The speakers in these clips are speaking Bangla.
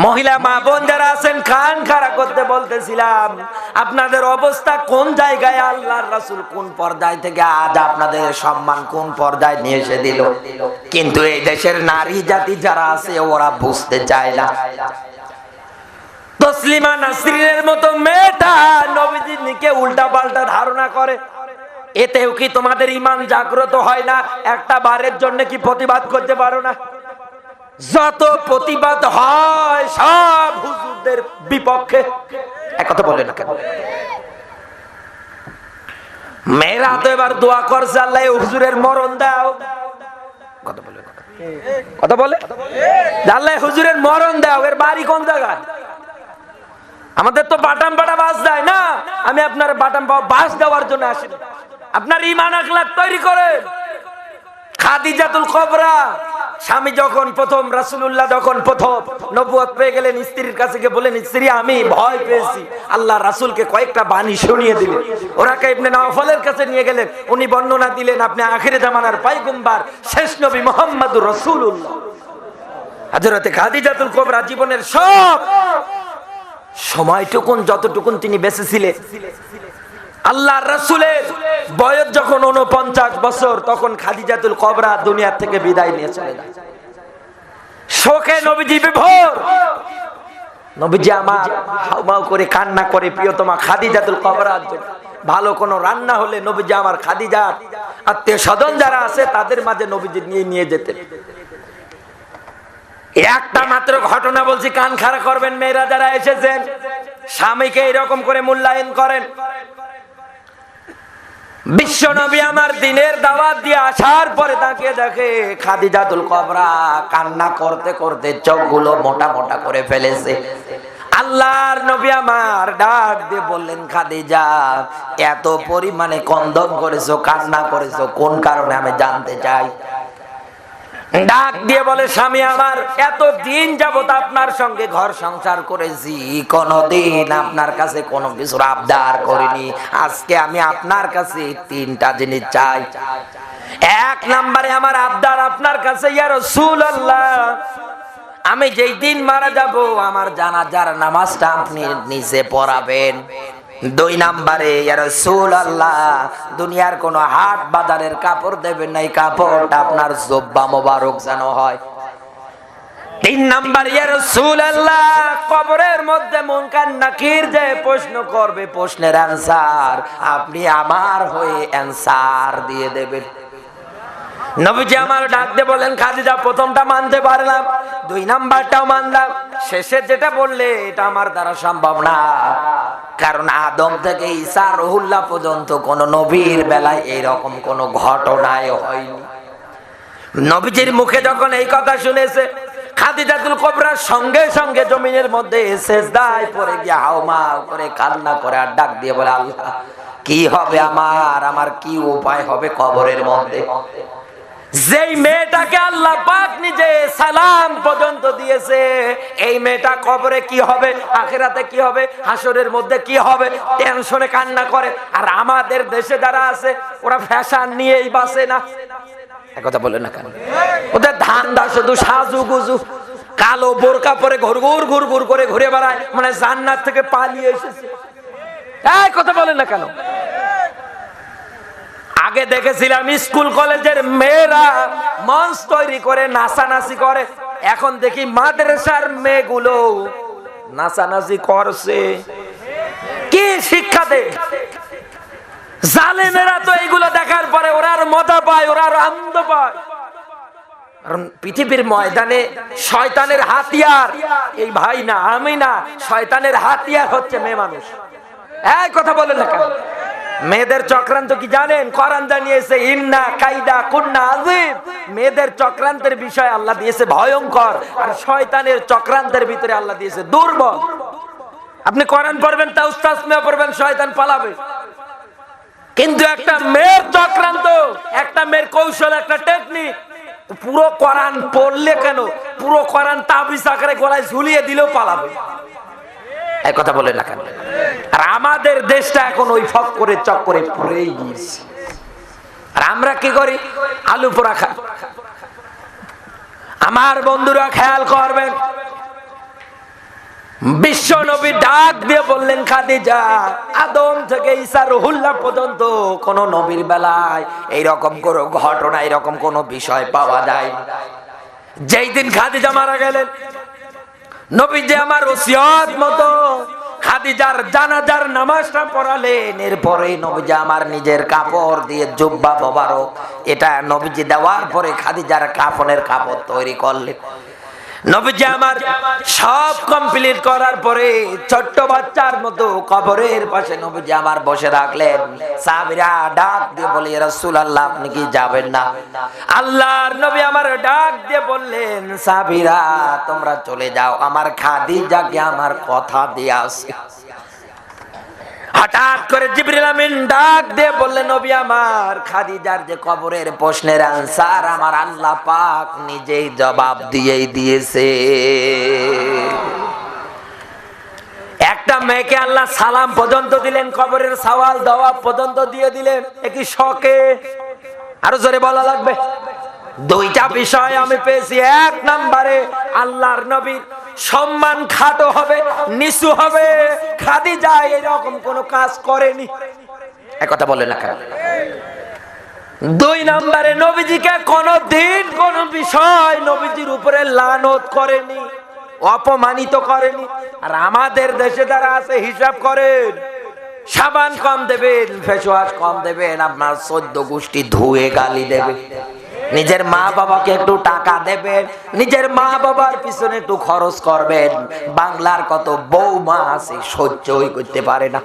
মহিলা মা বোন যারা আছেন কান খাড়া করতে বলতেছিলাম, আপনাদের অবস্থা কোন জায়গায়? আল্লাহর রাসূল কোন পর্যায় থেকে আজ আপনাদের সম্মান কোন পর্যায়ে নিয়ে এসে দিল। কিন্তু এই দেশের নারী জাতি যারা আছে ওরা বুঝতে চায় না। তসলিমা নাসরিনের মতো মেয়েটা নবীজির নিকে উল্টা পাল্টা ধারণা করে, এতেও কি তোমাদের ঈমান জাগ্রত হয় না? একটা বারের জন্য কি প্রতিবাদ করতে পারো না? যত প্রতিবাদ হয় সব হুজুরদের বিপক্ষে। এক কথা বলে না কেন? মেয়েরা তো এবার দোয়া করছে, আল্লাহ হুজুরের মরণ দাও। কথা বলে আল্লাহ হুজুরের মরণ দাও। এর বাড়ি কোন জায়গায়? আমাদের তো বাটাম পাড়া বাস দেয় না। আমি আপনার বাটাম পাড়া বাস দেওয়ার জন্য আসি। আপনার ঈমান আখলাক তৈরি করেন। খাদিজাতুল কুবরা স্বামী যখন প্রথম, রাসূলুল্লাহ যখন প্রথম নবুয়ত পেয়ে গেলেন, স্ত্রীর কাছে গিয়ে বলেন, স্ত্রী আমি ভয় পেয়েছি। আল্লাহ রাসূলকে কয়েকটা বাণী শুনিয়ে দিলেন। ওরাকে ইবনে নওফলের কাছে নিয়ে গেলেন, উনি বর্ণনা দিলেন আপনি আখিরে জামানার পয়গম্বর শেষ নবী মুহাম্মদুর রাসূলুল্লাহ। হযরতে খাদিজাতুল কুবরা জীবনের সব সময়টুকুন যতটুকুন তিনি বেঁচে ছিলেন, আল্লাহর রাসূলের বয়স যখন 49 বছর, তখন খাদিজাতুল কুবরা দুনিয়া থেকে বিদায় নিয়ে চলে যায়। শোকে নবীজি বিভোর। নবীজি আমার হাউমাউ করে কান্না করে প্রিয়তমা খাদিজাতুল কুবরার জন্য। ভালো কোনো রান্না হলে নবীজি আমার খাদিজার আত্মীয় স্বজন যারা আছে তাদের মাঝে নবীজি নিয়ে যেতেন। একটা মাত্র ঘটনা বলছি, কান খাড়া করবেন মেয়েরা যারা এসেছেন, স্বামীকে এরকম করে মূল্যায়ন করেন। বিশ্ব নবী আমার দিনের দাওয়াত দিয়ে আসার পরে তাকে দেখে খাদিজাতুল কুবরা কান্না করতে করতে চোখগুলো মোটা মোটা করে ফেলেছে। আল্লাহর নবী আমার ডাক দিয়ে বললেন, খাদিজা এত পরিমাণে কন্দন করেছো, কান্না করেছো, কোন কারণে আমি জানতে চাই। ডাক দিয়ে বলে, স্বামী আমার এত দিন যাবত আপনার সঙ্গে ঘর সংসার করেছি, কোনদিন আপনার কাছে কোনো কিছুর আবদার করিনি। আজকে আমি আপনার কাছে 3টা জিনিস চাই। এক নম্বরে আমার আবদার আপনার কাছে, ইয়া রাসূলুল্লাহ, আমি যেই দিন মারা যাব আমার জানাজার নামাজটা আপনি নিজে পড়াবেন। 2 নম্বরে, ইয়া রাসূলুল্লাহ, দুনিয়ার কোনো হাট বাজারের কাপড় দেবেন না, এই কাপড়টা আপনার জুব্বা মোবারক যেন হয়। 3 নম্বর, ইয়া রাসূলুল্লাহ, কবরের মধ্যে মুনকার নাকির যে প্রশ্ন করবে, প্রশ্নের অ্যানসার আপনি আমার হয়ে অ্যানসার দিয়ে দেবেন। নবীজি আমার ডাক দিয়ে বলেন, খাদিজা প্রথমটা মানতে পারলাম, 2 নাম্বারটাও মানলাম, শেষে যেটা বললে এটা আমার দ্বারা সম্ভব না। কারণ আদম থেকে ঈসা রুহুল্লাহ পর্যন্ত কোন নবীর বেলায় এইরকম কোন ঘটনাই হয়নি। নবীজির মুখে যখন এই কথা শুনেছে, খাদিজাতুল কুবরার সঙ্গে সঙ্গে জমিনের মধ্যে সেজদায় পড়ে গিয়ে হাউমাউ করে কান্না করে আর ডাক দিয়ে বলে, আল্লাহ কি হবে আমার কি উপায় হবে কবরের মধ্যে? যেই মেয়েটাকে আল্লাহ পাক নিজে সালাম পর্যন্ত দিয়েছে, এই মেয়েটা কবরে কি হবে, আখিরাতে কি হবে, হাসরের মধ্যে কি হবে, টেনশনে কান্না করে। আর আমাদের দেশে যারা আছে ওরা ফ্যাশন নিয়েই বাঁচে না। কথা বলে না কেন? ওদের ধান্দা শুধু সাজুগুজু, কালো বোরকা পরে ঘুর করে ঘুরে বেড়ায়, মানে জান্নাত থেকে পালিয়ে এসেছে। এই কথা বলে না কেন? আগে দেখেছিলাম স্কুল কলেজের মেয়েরা মঞ্চ তৈরি করে নাচানাচি করে, এখন দেখি মাদ্রাসার মেয়েগুলো নাচানাচি করছে। কি শিক্ষা দেয় জালেমেরা? তো এইগুলো দেখার পরে ওরা আর মজা পায়, ওরা আর আনন্দ পায়। কারণ পৃথিবীর ময়দানে শয়তানের হাতিয়ার এই ভাই না, আমি না, শয়তানের হাতিয়ার হচ্ছে মেয়ে মানুষ। এই কথা বলেন না কেন? মেয়েদের চক্রান্ত কি জানেন? কোরআন জানিয়েছে, ইন্না কাইদা কুন্না আযীম। মেয়েদের চক্রান্তের বিষয় আল্লাহ দিয়েছে ভয়ঙ্কর, আর শয়তানের চক্রান্তের ভিতরে আল্লাহ দিয়েছে দুর্বল। আপনি কোরআন পড়বেন, তা উস্তাদ মেয়ে পড়বেন, শয়তান পালাবে। কিন্তু একটা মেয়ের চক্রান্ত, একটা মেয়ের কৌশল, একটা টেকনিক, পুরো কোরআন পড়লে কেন, পুরো কোরআন তাবিজ আকারে গলায় ঝুলিয়ে দিলেও পালাবে। এই কথা বলে না কেন? আর আমাদের দেশটা এখন ওই ফক্করের চক্করে পড়েই গিয়েছে। আর আমরা কি করি? আলু পোড়া খাই। আমার বন্ধুরা খেয়াল করবেন, বিশ্ব নবী ডাক দিয়ে বললেন, খাদিজা, আদম থেকে ঈসা রুহুল্লাহ পর্যন্ত কোন নবীর বেলায় এইরকম কোন ঘটনা, এরকম কোন বিষয় পাওয়া যায়। যেই দিন খাদিজা মারা গেলেন, নবী যে আমার ওসিয়ত মতো খাদিজার জানাজার নামাজটা পড়ালেন, এরপরে নবীজি আমার নিজের কাপড় দিয়ে জুব্বা মোবারক এটা নবীজি দেওয়ার পরে খাদিজার কাফনের কাপড় তৈরি করলেন। নবীজি আমার সব কমপ্লিট করার পরে ছোট্ট বাচ্চার মতো কবরের পাশে নবীজি আমার বসে রাখলেন। সাহাবীরা ডাক দিয়ে বলে, ইয়া রাসূলুল্লাহ, আপনি কি যাবেন না? আল্লাহর নবী আমার ডাক দিয়ে বললেন, সাহাবীরা তোমরা চলে যাও, আমার খাদিজাকে আমার কথা দিয়ে আসি। হঠাৎ করে জিবরিল আমিন ডাক দিয়ে বললেন, নবী আমার, খাদিজার যে কবরের প্রশ্নের আনসার আমার আল্লাহ পাক নিজেই জবাব দিয়েই দিয়েছে। একটা মেয়েকে আল্লাহ সালাম পর্যন্ত দিলেন, কবরের সওয়াল জবাব পর্যন্ত দিয়ে দিলেন। একই শকে আরো জোরে বলা লাগবে। দুইটা বিষয় আমি পেয়েছি। এক নম্বরে আল্লাহর নবীর সম্মান খাটো হবে, নিচু হবে। খাদিজা এরকম কোন কাজ করেনি, একথা বলে না কেন? দুই নম্বরে নবীজিকে কোনদিন কোন বিষয় নবীজির উপরে লানত করেনি, অপমানিত করেনি। আর আমাদের দেশে যারা আছে হিসাব করেন, সাবান কম দেবেন, ফেসওয়াশ কম দেবেন, আপনার 14 গোষ্ঠী ধুয়ে গালি দেবে। নিজের মা বাবাকে একটু টাকা দেবেন, নিজের মা বাবার পিছনে একটু খরচ করবেন। বাংলার কত বৌমা আছে সহ্যই করতে পারে না।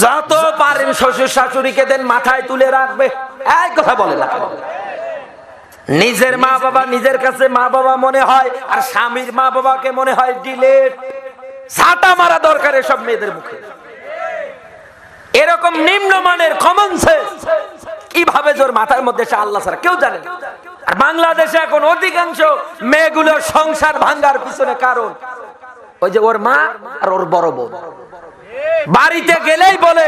যত পারেন শ্বশুর শাশুড়িকে দেন, মাথায় তুলে রাখবে। এই কথা বলে না, নিজের মা বাবা নিজের কাছে মা বাবা মনে হয়, আর স্বামীর মা বাবাকে মনে হয় ডিলেট। ঝাঁটা মারা দরকার এসব মেয়েদের মুখে। এরকম নিম্নমানের কমন সেন্স কিভাবে জোর মাথার মধ্যে সে আল্লাহ ছাড়া কেউ জানে না। আর বাংলাদেশে এখন অধিকাংশ মেয়েগুলোর সংসার ভাঙার পিছনে কারণ ওই যে ওর মা আর ওর বড় বোন। বাড়িতে গেলেই বলে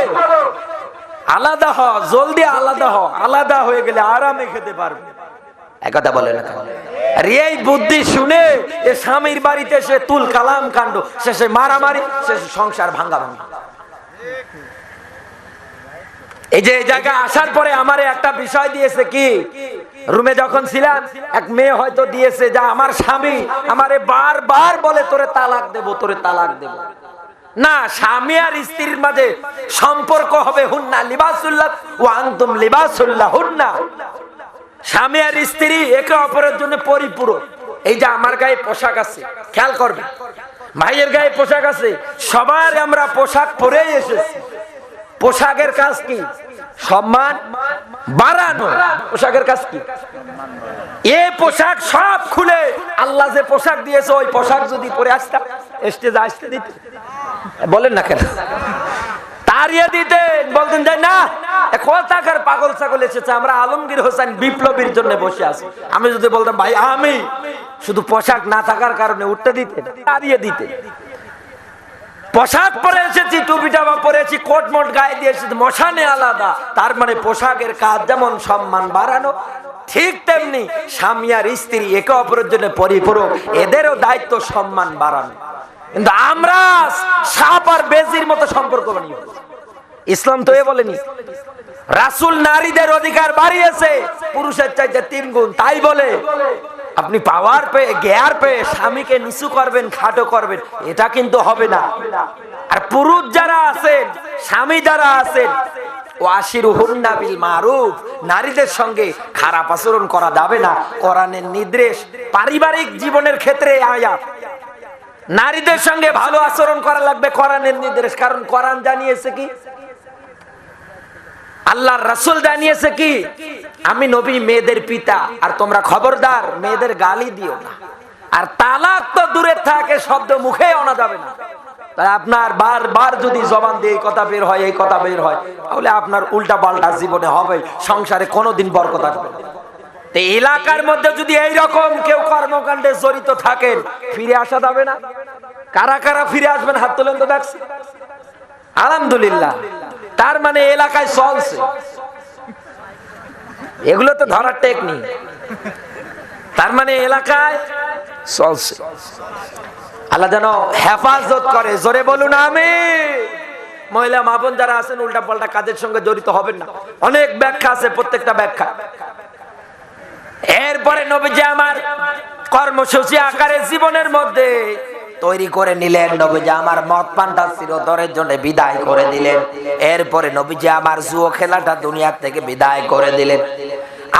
আলাদা হ, জলদি আলাদা হ, আলাদা হয়ে গেলে আরামে খেতে পারবে। একথা বলে না। আর এই বুদ্ধি শুনে এ স্বামীর বাড়িতে সে তুল কালাম কাণ্ড, শেষে মারামারি, শেষে সংসার ভাঙা ভাঙা। এই যে এই জায়গায় আসার পরে আমারে একটা বিষয় দিয়েছে কি, রুমে যখন ছিলাম এক মেয়ে হয়তো দিয়েছে যে আমার স্বামী আমারে বারবার বলে তোরে তালাক দেব, তোরে তালাক দেব। না, স্বামী আর স্ত্রীর মাঝে সম্পর্ক হবে হুন্না লিবাসুল্লাহ ওয়া আনতুম লিবাসুল্লাহ হুন্না। স্বামী আর স্ত্রী একে অপরের জন্য পরিপূরক। এই যে আমার গায়ে পোশাক আছে, খেয়াল করবে, ভাইয়ের গায়ে পোশাক আছে, সবার আমরা পোশাক পরেই এসেছি। পোশাকের কাজ কি? সম্মান বাড়ানো। পোশাকের কাজ কি? এই পোশাক সব খুলে আল্লাহ যে পোশাক দিয়েছে ওই পোশাক যদি পরে আসতাম, স্টেজে আসতে দিত, বলেন না কেন? তাড়িয়ে দিতেন, বলতেন যে না কোথাকার পাগল ছাগল এসেছে, আমরা আলমগীর হোসেন বিপ্লবীর জন্য বসে আছি। আমি যদি বলতাম ভাই আমি, শুধু পোশাক না থাকার কারণে উঠতে দিতেন, তাড়িয়ে দিতেন। পোশাক পরে এসেছি, টুপিটা পরেছি, কোট মোট গায়ে দিয়ে এসেছি, মশানে আলাদা। তার মানে পোশাকের কাজ যেমন সম্মান বাড়ানো, ঠিক তেমনি স্বামী আর স্ত্রী একে অপরের জন্য পরিপূরক, এদেরও দায়িত্ব সম্মান বাড়ানো। কিন্তু আমরা সাপ আর বেজির মতো সম্পর্ক বানিয়ে, ইসলাম তো এ বলেনি। রাসূল নারীদের অধিকার বাড়িয়েছে পুরুষের চাইতে 3 গুণ। তাই বলে আপনি পাওয়ার পেয়ে, জ্ঞার পেয়ে স্বামীকে নিচু করবেন, খাটো করবেন, এটা কিন্তু হবে না। আর পুরুষ যারা আছেন, স্বামী যারা আছেন, ওয়াশিরুহুন্না বিল মারুফ, নারীদের সঙ্গে খারাপ আচরণ করা যাবে না। কোরআনের নির্দেশ, পারিবারিক জীবনের ক্ষেত্রে আয়াত, নারীদের সঙ্গে ভালো আচরণ করা লাগবে, কোরআনের নির্দেশ। কারণ কোরআন জানিয়েছে কি, আল্লাহর রাসূল জানিয়েছে কি, আমি নবী মেয়েদের পিতা, আর তোমরা খবরদার মেয়েদের গালি দিও না। আর তালাক তো দূরে থাকে, শব্দ মুখে আনা যাবে না। তাই আপনার বারবার যদি জবান দিয়ে এই কথা বের হয়, এই কথা বের হয়, তাহলে আপনার উল্টা পাল্টা জীবনে হবে, সংসারে কোনোদিন বরকত আসবে না। তো এলাকার মধ্যে যদি এইরকম কেউ কর্মকাণ্ডে জড়িত থাকেন, ফিরে আসা যাবে না। কারা কারা ফিরে আসবেন হাত তোলেন তো দেখছি। আলহামদুলিল্লাহ, তার মানে এলাকায় চলছে, এগুলো তো ধরার টেকনিক। তার মানে এলাকায় চলছে। আল্লাহ যেন হেফাজত করে, জোরে বলুন আমিন। মহিলা মা বোন যারা আছেন উল্টা পাল্টা কাজের সঙ্গে জড়িত হবেন না, অনেক ব্যাখ্যা আছে, প্রত্যেকটা ব্যাখ্যা। এরপরে নবীজি আমার কর্মসূচি আকারে জীবনের মধ্যে তৈরি করে নিলেন। নবীজি আমার মদ পানটা চিরতরের জন্য বিদায় করে দিলেন। এরপরে নবীজি আমার জুয়া খেলাটা দুনিয়া থেকে বিদায় করে দিলেন।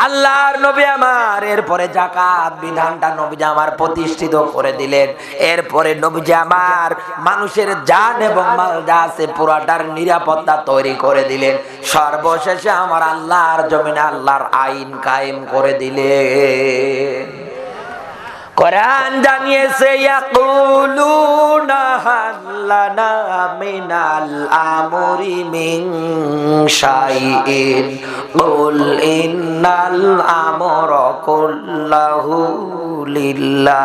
আল্লাহর নবী আমার এরপরে যাকাত বিধানটা নবীজি আমার প্রতিষ্ঠিত করে দিলেন। এরপরে নবীজি আমার মানুষের জান এবং মাল যা আছে পুরাটার নিরাপত্তা তৈরি করে দিলেন। সর্বশেষে আমার আল্লাহর জমিনে আল্লাহর আইন কায়েম করে দিলেন। কোরআন জানিয়েছে ইয়াকুলুনা হাল্লানা মিনাল আমরি মিন শাইইন কুল ইন্নাল আমরা কুল্লাহু লিল্লাহ।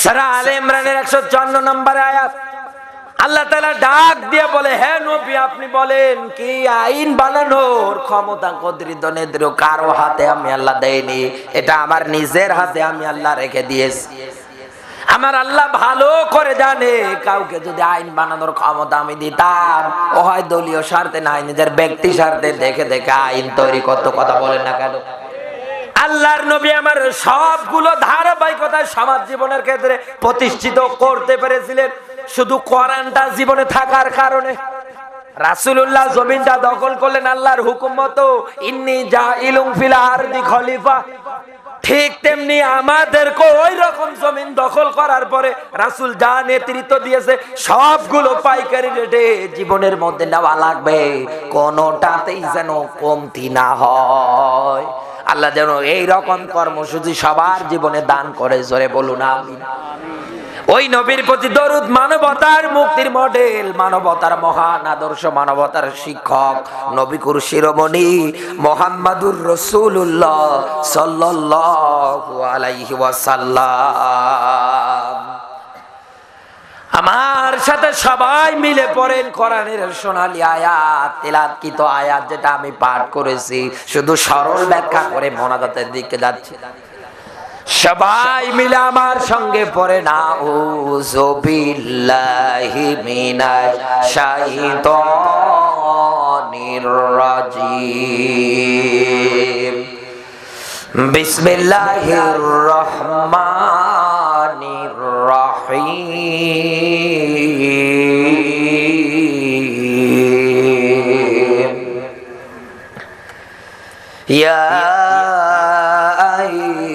সূরা আলে ইমরানের 154 নম্বর আয়াত। আল্লাহ তাআলা ডাক দিয়ে বলে, হে নবী আপনি বলেন কি আইন বানানোর ক্ষমতা কদরিত নেদ্র কারো হাতে আমি আল্লাহ দেইনি, এটা আমার নিজের হাতে আমি আল্লাহ রেখে দিয়েছি। আমার আল্লাহ ভালো করে জানে কাউকে যদি আইন বানানোর ক্ষমতা আমি দিতাম, ও হয় দলীয় স্বার্থে নাই নিজের ব্যক্তি স্বার্থে দেখে দেখে আইন তৈরি করত। কথা বলেন না কেন? আল্লাহর নবী আমার সবগুলো ধারাবাহিকতায় সমাজ জীবনের ক্ষেত্রে প্রতিষ্ঠিত করতে পেরেছিলেন শুধু কোরআনটা জীবনে থাকার কারণে। রাসূলুল্লাহ জমিনটা দখল করলেন আল্লাহর হুকুম মতো, ইন্নী জাইলুন ফিল আরদি খলিফা। ঠিক তেমনি আমাদেরকে ওই রকম জমিন দখল করার পরে রাসূল যা নেতৃত্ব দিয়েছে সবগুলো পাইকারি রেটে জীবনের মধ্যে নেওয়া লাগবে, কোনোটাতেই যেন কমতি না হয়। আল্লাহ যেন এই রকম কর্মসূচি সবার জীবনে দান করে, জোরে বলুন আমিন। ওই নবীর প্রতি দরুদ মানবতার মুক্তির মডেল, মানবতার মহান আদর্শ, মানবতার শিক্ষক নবীকুর শিরোমণি মুহাম্মাদুর রাসূলুল্লাহ সাল্লাল্লাহু আলাইহি ওয়াসাল্লাম। আমার সাথে সবাই মিলে পড়েন কোরআনের সোনালী আয়াত, তেলাওয়াতকৃত আয়াত যেটা আমি পাঠ করেছি, শুধু সরল ব্যাখ্যা করে মোনাজাতের দিকে যাচ্ছি। সবাই মিলে আমার সঙ্গে পড়ে নাউযু বিল্লাহি মিনাশ শাইতানির রাজিম বিসমিল্লাহির রহমানির রহিম। ইয়া আইয়ুহাল্লাযীনা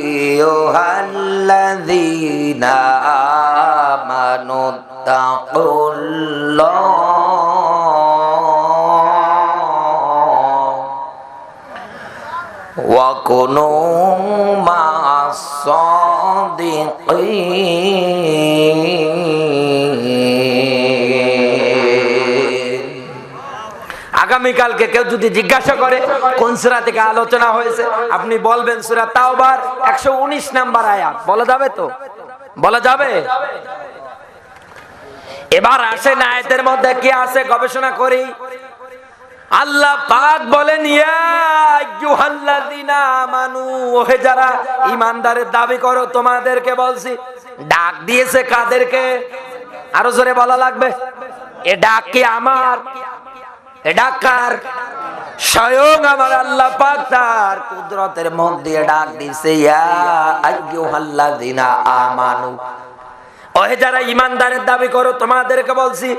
আমানুত্তাকুল্লাহ ওয়া কুনু মা'আস সাদিকিন। আগামীকালকে কেউ যদি জিজ্ঞাসা করে কোন সূরা থেকে আলোচনা হয়েছে, আপনি বলবেন সূরা তাওবার 119 নাম্বার আয়াত। বলা যাবে তো? বলা যাবে? এবার আসেন আয়াতের মধ্যে কি আছে গবেষণা করি। আল্লাহ পাক বলেন, ইয়া আইয়ুহাল্লাযীনা আমানু, ওহে যারা ঈমানদারের দাবি করো তোমাদেরকে বলছি। ডাক দিয়েছে কাদেরকে? আরো জোরে বলা লাগবে। এ ডাক কি আমার? এ ডাক কার? স্বয়ং আমার আল্লাহ পাক তার কুদরতের মুখ দিয়ে ডাক দিয়েছে, ইয়া আইয়ুহাল্লাযীনা আমানু, ওহে যারা ঈমানদারের দাবি করো তোমাদেরকে বলছি